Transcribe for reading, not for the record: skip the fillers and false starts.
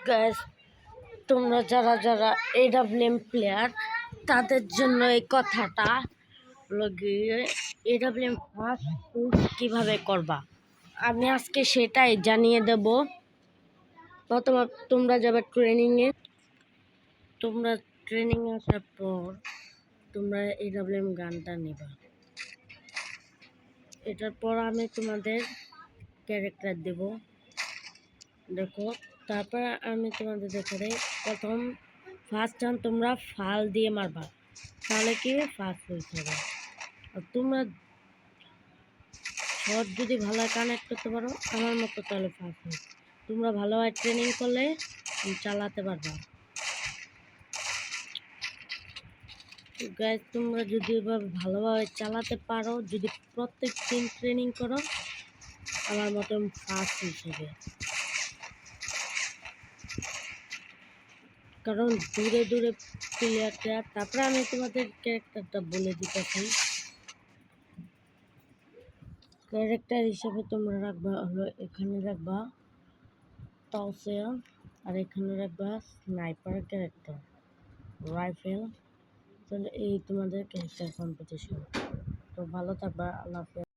Guys, তোমরা যারা যারা এডাব্লিউএম প্লেয়ার তাদের জন্য এই কথাটা লাগিয়ে এডাব্লিউএম ফার্স্ট পুশ কীভাবে করবা আমি আজকে সেটাই জানিয়ে দেব। প্রথমে তোমরা যাবে ট্রেনিংয়ে, তোমরা ট্রেনিংয়ে আসার পর তোমরা এডাব্লিউএম গানটা নেবা। এটার পর আমি তোমাদের ক্যারেক্টার দেব, দেখো। তারপর আমি তোমাদের দেখারে প্রথম ফার্স্ট টাইম তোমরা ফাল দিয়ে মারবা, তাহলে কি ফার্স্ট হইতে হবে। আর তোমরা শট যদি ভালো কানেক্ট করতে পারো আমার মতো তাহলে ফার্স্ট হবে। তোমরা ভালোভাবে ট্রেনিং করলে চালাতে পারবা। গাইস, তোমরা যদি ভালোভাবে চালাতে পারো, যদি প্রত্যেক দিন ট্রেনিং করো আমার মতন ফার্স্ট হিসেবে। কারণ দূরে দূরে প্লেয়ারটা। তারপরে আমি তোমাদের ক্যারেক্টারটা বলে দিতেছি। ক্যারেক্টার হিসাবে তোমরা রাখবা হলো, এখানে রাখবা তাওসিয়া, আর এখানে রাখবা স্নাইপার ক্যারেক্টার, রাইফেল। তাহলে এই তোমাদের ক্যারেক্টার কম্পিটিশন। তো ভালো থাকবা, আল্লাহ হাফেজ।